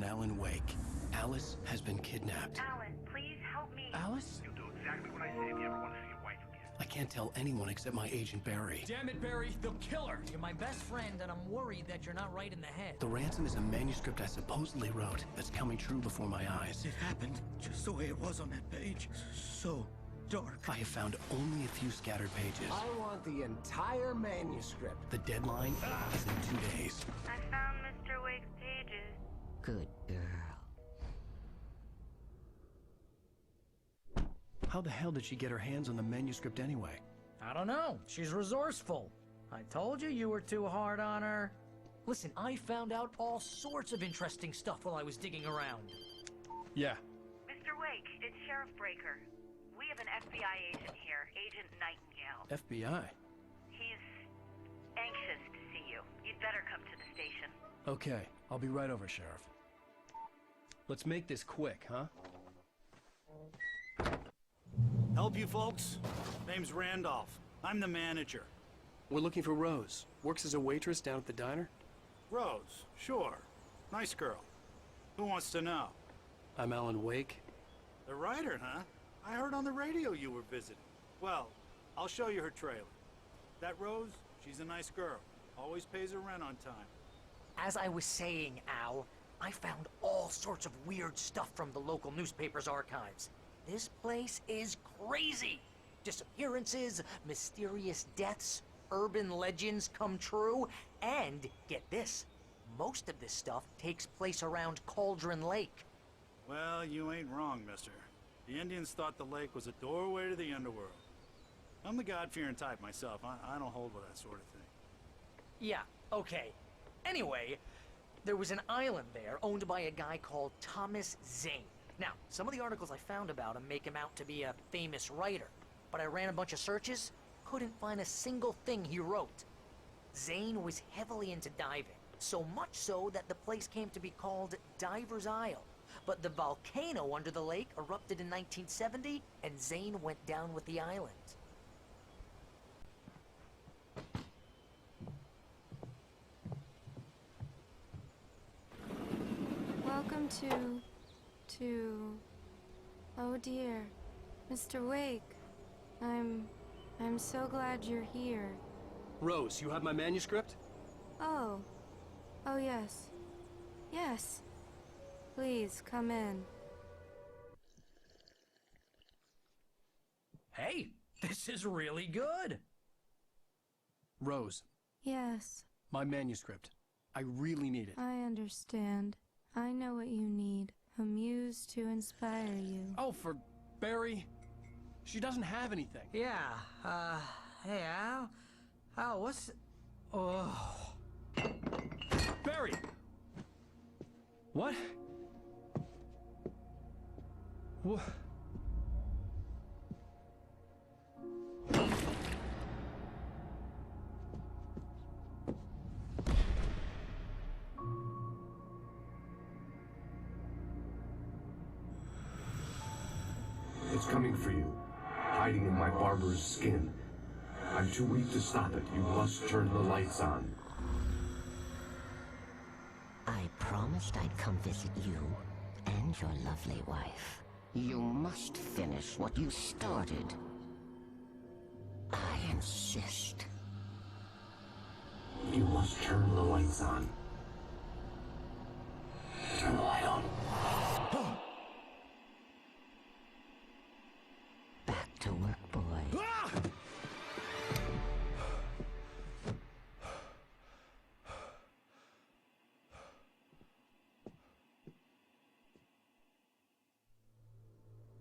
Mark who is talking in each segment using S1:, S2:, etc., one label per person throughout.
S1: Alan Wake. Alice has been kidnapped.
S2: Alan, please help me.
S1: Alice?
S3: You'll do exactly what I say if you ever want to see your wife again.
S1: I can't tell anyone except my agent Barry.
S4: Damn it, Barry, they'll kill her. You're my best friend, and I'm worried that you're not right in the head.
S1: The ransom is a manuscript I supposedly wrote that's coming true before my eyes.
S5: It happened just the way it was on that page. So dark.
S1: I have found only a few scattered pages.
S6: I want the entire manuscript.
S1: The deadline is in 2 days.
S2: I found Mr. Wake's pages.
S7: Good girl.
S1: How the hell did she get her hands on the manuscript anyway?
S4: I don't know. She's resourceful. I told you you were too hard on her. Listen, I found out all sorts of interesting stuff while I was digging around.
S1: Yeah.
S2: Mr. Wake, it's Sheriff Breaker. We have an FBI agent here, Agent Nightingale.
S1: FBI?
S2: He's anxious to see you. You'd better come to the station.
S1: Okay, I'll be right over, Sheriff. Let's make this quick, huh?
S5: Help you folks? Name's Randolph. I'm the manager.
S1: We're looking for Rose. Works as a waitress down at the diner.
S5: Rose, sure. Nice girl. Who wants to know?
S1: I'm Alan Wake.
S5: The writer, huh? I heard on the radio you were visiting. Well, I'll show you her trailer. That Rose, she's a nice girl. Always pays her rent on time.
S4: As I was saying, Al, I found all sorts of weird stuff from the local newspaper's archives. This place is crazy. Disappearances, mysterious deaths, urban legends come true, and get this, most of this stuff takes place around Cauldron Lake.
S5: Well, you ain't wrong, mister. The Indians thought the lake was a doorway to the underworld. I'm the God-fearing type myself. I don't hold with that sort of thing.
S4: Yeah, okay. Anyway, there was an island there owned by a guy called Thomas Zane. Now, some of the articles I found about him make him out to be a famous writer, but I ran a bunch of searches, couldn't find a single thing he wrote. Zane was heavily into diving, so much so that the place came to be called Diver's Isle. But the volcano under the lake erupted in 1970, and Zane went down with the island.
S8: Welcome to... Oh dear, Mr. Wake. I'm so glad you're here.
S1: Rose, you have my manuscript?
S8: Oh. Oh yes. Yes. Please, come in.
S4: Hey, this is really good.
S1: Rose,
S8: Yes,
S1: my manuscript. I really need it.
S8: I understand. I know what you need. A muse to inspire you.
S1: Oh, for Barry? She doesn't have anything.
S4: Yeah, hey, Al? Al, what's... Oh...
S1: Barry! What? What?
S9: It's coming for you, hiding in my barber's skin. I'm too weak to stop it. You must turn the lights on.
S7: I promised I'd come visit you and your lovely wife. You must finish what you started. I insist.
S9: You must turn the lights on. Turn the light on.
S7: Back to work, boy.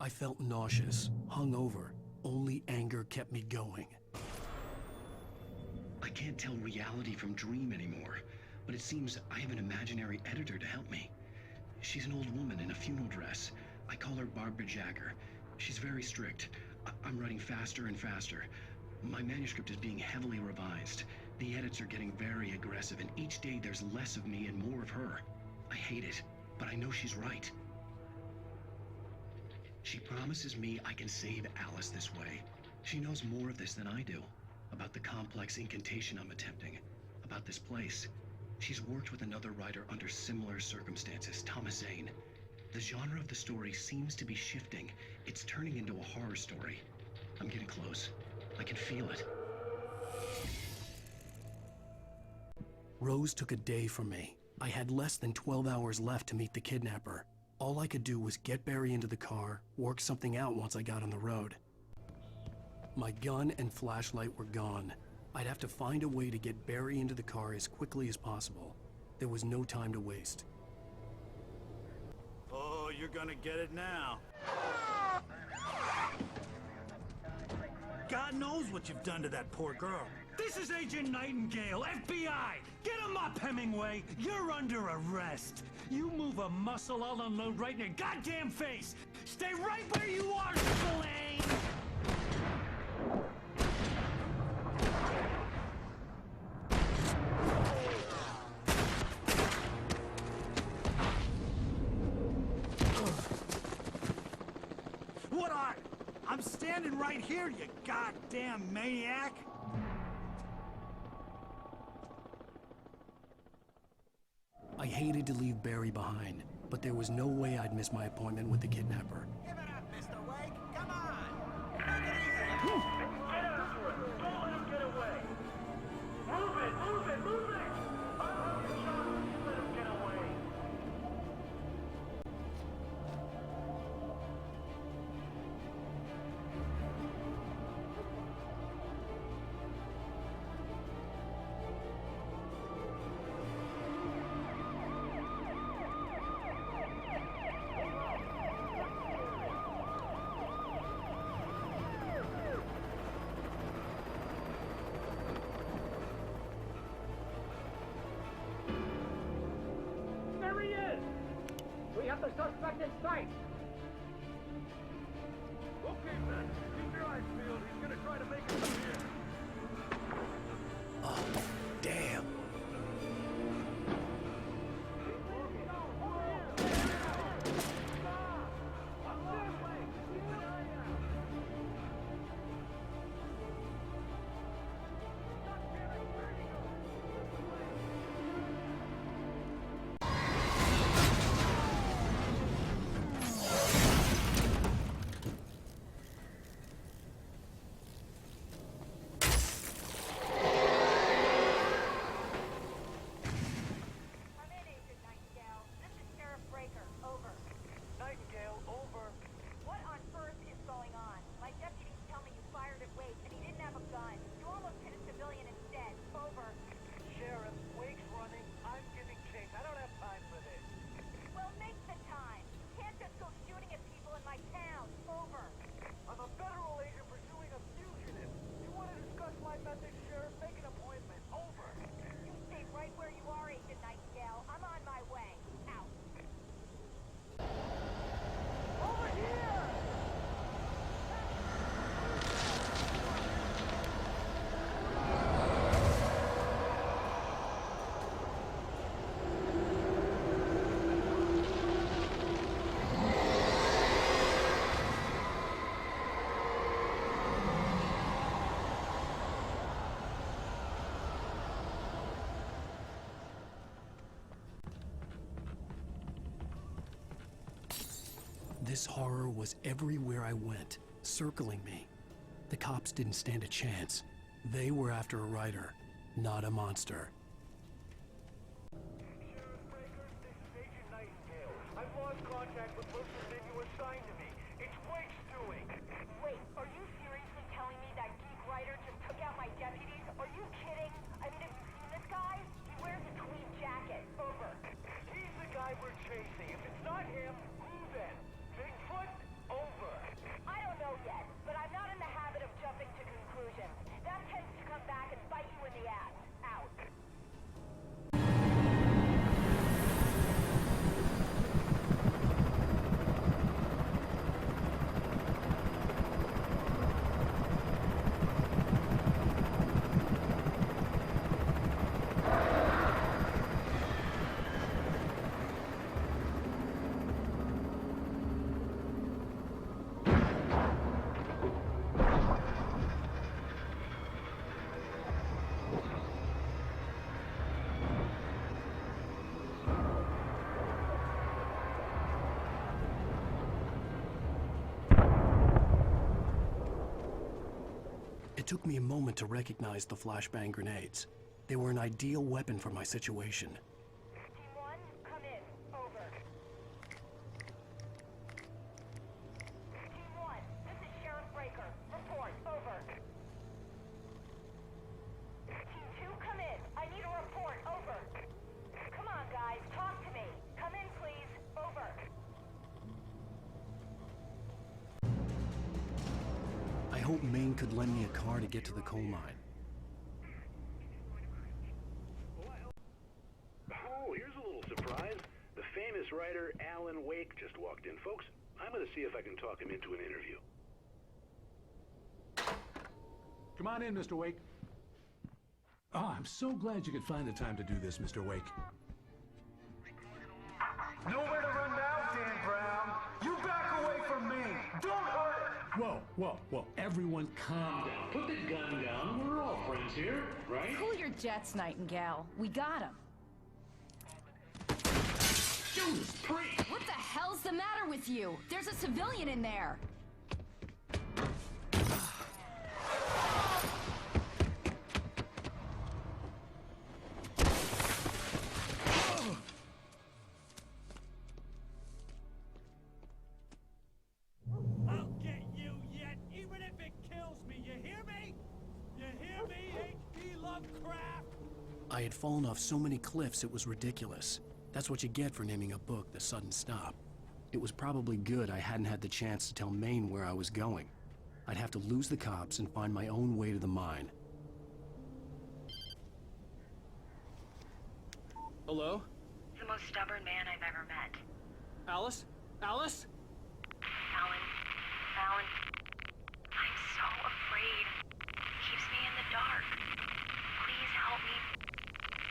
S1: I felt nauseous, hungover. Only anger kept me going.
S10: I can't tell reality from dream anymore, but it seems I have an imaginary editor to help me. She's an old woman in a funeral dress. I call her Barbara Jagger. She's very strict. I'm writing faster and faster. My manuscript is being heavily revised. The edits are getting very aggressive, and each day there's less of me and more of her. I hate it, but I know she's right. She promises me I can save Alice this way. She knows more of this than I do. About the complex incantation I'm attempting. About this place. She's worked with another writer under similar circumstances, Thomas Zane. The genre of the story seems to be shifting. It's turning into a horror story. I'm getting close. I can feel it.
S1: Rose took a day from me. I had less than 12 hours left to meet the kidnapper. All I could do was get Barry into the car, work something out once I got on the road. My gun and flashlight were gone. I'd have to find a way to get Barry into the car as quickly as possible. There was no time to waste.
S5: Oh, you're gonna get it now. God knows what you've done to that poor girl.
S11: This is Agent Nightingale, FBI! Get him up, Hemingway! You're under arrest! You move a muscle, I'll unload right in your goddamn face! Stay right where you are, Spillane!
S5: What are? I'm standing right here, you goddamn maniac!
S1: I hated to leave Barry behind, but there was no way I'd miss my appointment with the kidnapper.
S6: Give it up, Mr. Wake. Come on. Take it easy.
S3: Get after it! Don't let him get away! Move it! Move it! Move it! I'll have you shot if you let him get away!
S6: There he is. We have the suspect in sight.
S3: Okay, man. Keep your eyes peeled. He's gonna try to make it from here.
S1: Oh, damn.
S2: Come in, Agent Nightingale. This is Sheriff Breaker. Over.
S3: Nightingale, over.
S2: What on earth is going on? My deputies tell me you fired at Wake and he didn't have a gun. You almost hit a civilian instead. Over.
S3: Sheriff, Wake's running. I'm giving chase. I don't have time for this.
S2: Well, make the time. You can't just go shooting at people in my town. Over.
S3: I'm a federal agent pursuing a fugitive. You want to discuss my methods, Sheriff? Make an appointment. Over.
S2: You stay right where you are, Agent Nightingale. I'm on my way. Out.
S3: Over here!
S1: This horror was everywhere I went, circling me. The cops didn't stand a chance. They were after a writer, not a monster.
S3: Sheriff Breaker, this is Agent Nightingale. I've lost contact with most of the men you assigned to me. It's Wake's doing.
S2: Wait, are you seriously telling me that geek writer just took out my deputies? Are you kidding? I mean, have you seen this guy? He wears a tweed jacket. Over.
S3: He's the guy we're chasing. If it's not him, who then? Bigfoot? Over.
S2: I don't know yet, but I'm not in the habit of jumping to conclusions. That tends to come back and bite you in the ass. Out.
S1: took me a moment to recognize the flashbang grenades. They were an ideal weapon for my situation.
S2: Team 1, come in. Over. Team 1, this is Sheriff Breaker. Report. Over. Team 2, come in. I need a report. Over. Come on, guys. Talk to me. Come in, please. Over.
S1: I hope Maine could lend me a car to get to the coal mine.
S12: Oh, here's a little surprise. The famous writer Alan Wake just walked in. Folks, I'm going to see if I can talk him into an interview.
S13: Come on in, Mr. Wake. Oh, I'm so glad you could find the time to do this, Mr. Wake.
S3: Nowhere to run now, Dan Brown. You back away from me. Don't hurt it.
S13: Whoa. Everyone calm down. Put the gun down. We're all friends here, right?
S14: Cool your jets, Nightingale. We got him.
S13: Judas Priest!
S14: What the hell's the matter with you? There's a civilian in there.
S11: I'll get you yet, even if it kills me. You hear me? You hear me, H.P. Lovecraft?
S1: I had fallen off so many cliffs it was ridiculous. That's what you get for naming a book The Sudden Stop. It was probably good I hadn't had the chance to tell Maine where I was going. I'd have to lose the cops and find my own way to the mine.
S15: Hello?
S16: The most stubborn man I've ever met.
S15: Alice? Alice?
S16: Alan, I'm so afraid. He keeps me in the dark. Please help me.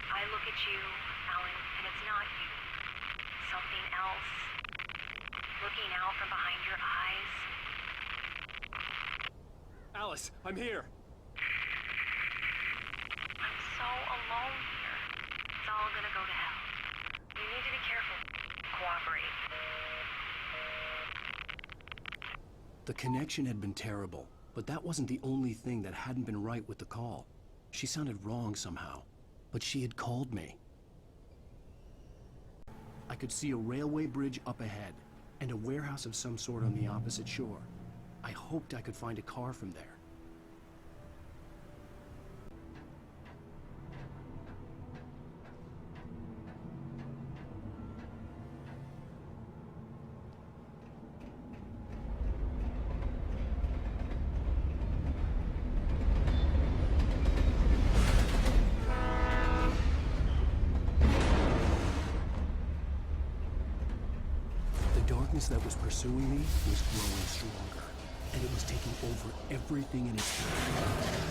S16: I look at you, Alan, and it's not you. Something else. Looking out from behind your eyes.
S15: Alice, I'm here.
S16: I'm so alone here. It's all gonna go to hell. You need to be careful. Cooperate.
S1: The connection had been terrible, but that wasn't the only thing that hadn't been right with the call. She sounded wrong somehow, but she had called me. I could see a railway bridge up ahead, and a warehouse of some sort on the opposite shore. I hoped I could find a car from there. The darkness that was pursuing me was growing stronger, and it was taking over everything in its path.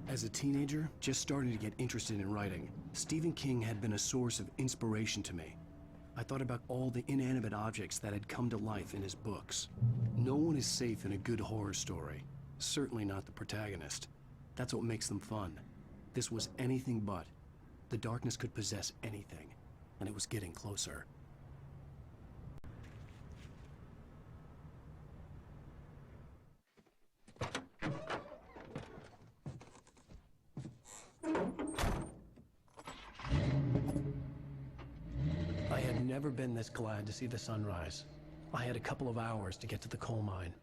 S1: As a teenager, just starting to get interested in writing, Stephen King had been a source of inspiration to me. I thought about all the inanimate objects that had come to life in his books. No one is safe in a good horror story. Certainly not the protagonist. That's what makes them fun. This was anything but. The darkness could possess anything, and it was getting closer. I had never been this glad to see the sunrise. I had a couple of hours to get to the coal mine.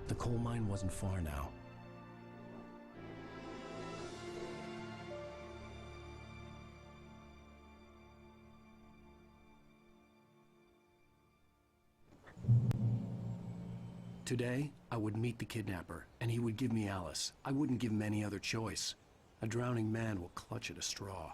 S1: The coal mine wasn't far now. Today, I would meet the kidnapper, and he would give me Alice. I wouldn't give him any other choice. A drowning man will clutch at a straw.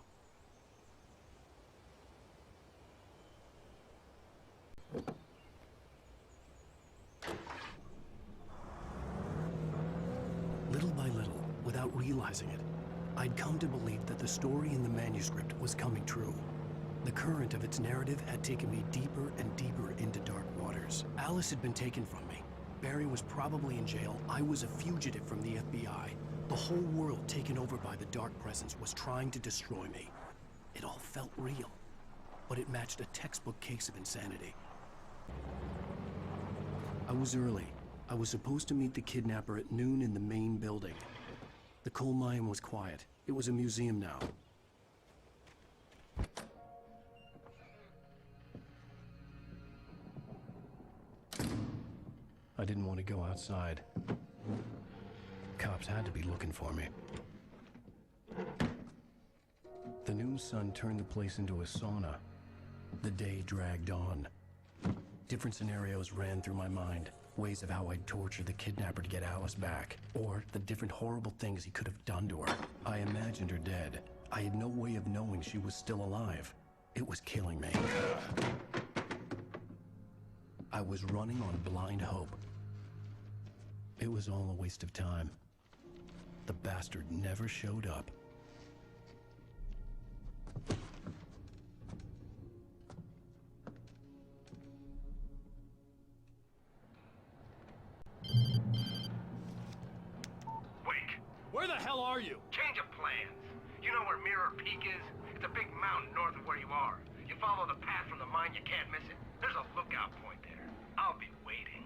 S1: Little by little, without realizing it, I'd come to believe that the story in the manuscript was coming true. The current of its narrative had taken me deeper and deeper into dark waters. Alice had been taken from me. Barry was probably in jail. I was a fugitive from the FBI. The whole world taken over by the Dark Presence was trying to destroy me. It all felt real, but it matched a textbook case of insanity. I was early. I was supposed to meet the kidnapper at noon in the main building. The coal mine was quiet. It was a museum now. I didn't want to go outside. Cops had to be looking for me. The noon sun turned the place into a sauna. The day dragged on. Different scenarios ran through my mind. Ways of how I'd torture the kidnapper to get Alice back. Or the different horrible things he could have done to her. I imagined her dead. I had no way of knowing she was still alive. It was killing me. I was running on blind hope. It was all a waste of time. The bastard never showed up.
S3: Wake,
S15: Where the hell are you?
S3: change of plans. You know where Mirror Peak is? It's a big mountain north of where you are. You follow the path from the mine, you can't miss it. There's a lookout point there. I'll be waiting.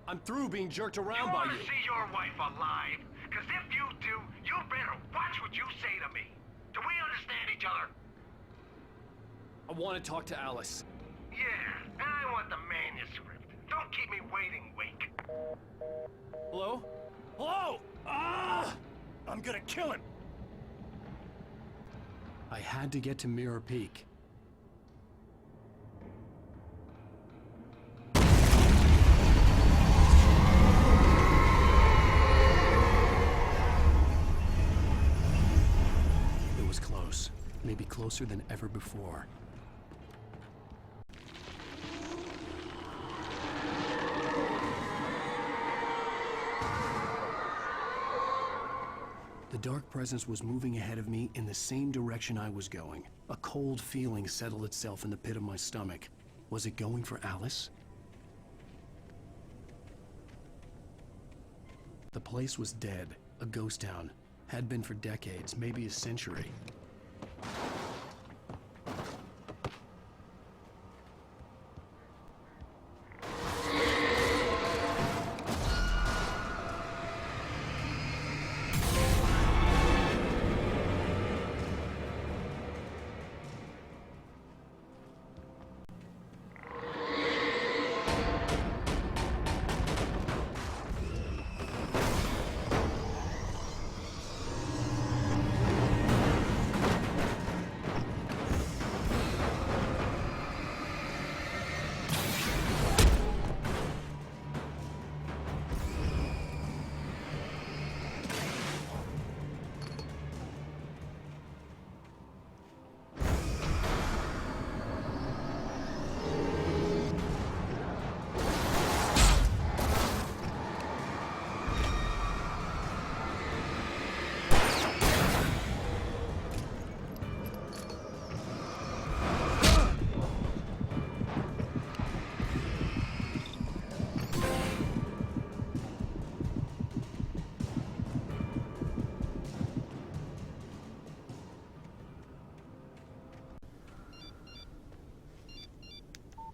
S15: I'm through being jerked around by
S3: want
S15: you.
S3: to see your wife alive? Because if you do, you better watch what you say to me. Do we understand each other?
S15: I want to talk to Alice.
S3: Yeah, and I want the manuscript. Don't keep me waiting, Wake.
S15: Hello? Hello? Ah! I'm gonna kill him.
S1: I had to get to Mirror Peak. It was close. Maybe closer than ever before. The Dark Presence was moving ahead of me in the same direction I was going. A cold feeling settled itself in the pit of my stomach. Was it going for Alice? The place was dead, a ghost town. Had been for decades, maybe a century.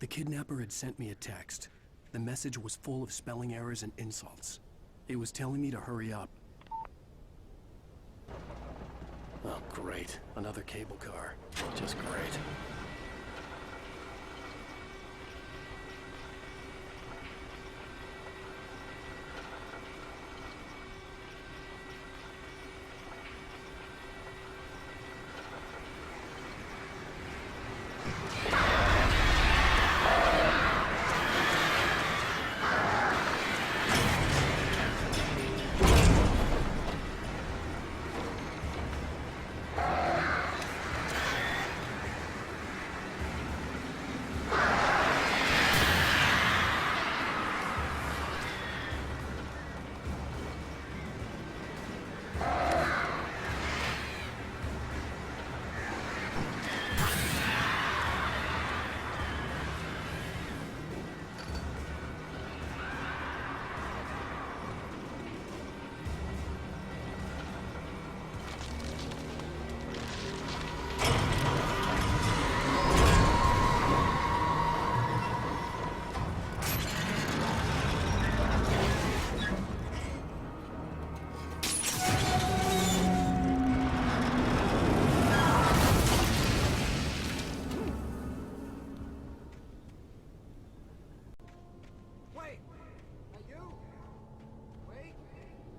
S1: The kidnapper had sent me a text. The message was full of spelling errors and insults. It was telling me to hurry up. Oh, great. Another cable car. Just great.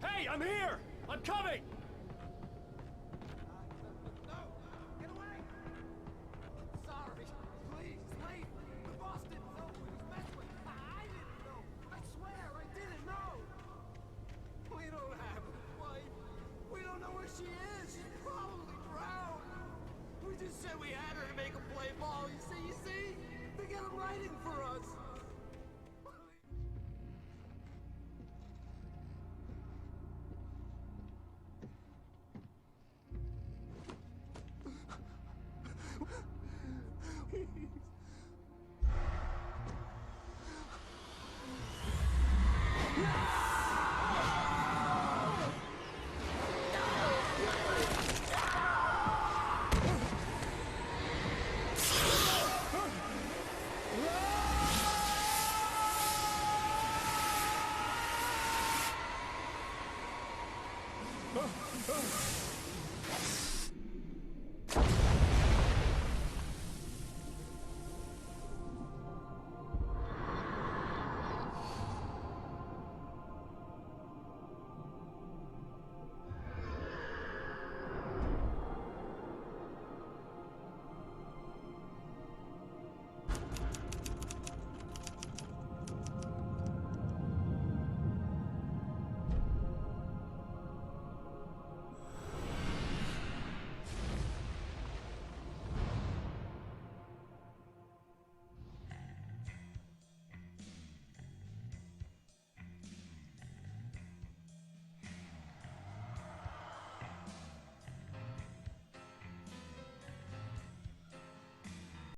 S15: Hey, I'm here! I'm coming!
S6: No! Get away! Sorry. Please, leave. The boss didn't know who he was messing with. I didn't know. I swear, I didn't know. We don't have a wife. We don't know where she is. She's probably drowned. We just said we had her to make a play ball. You see? They got him writing for us.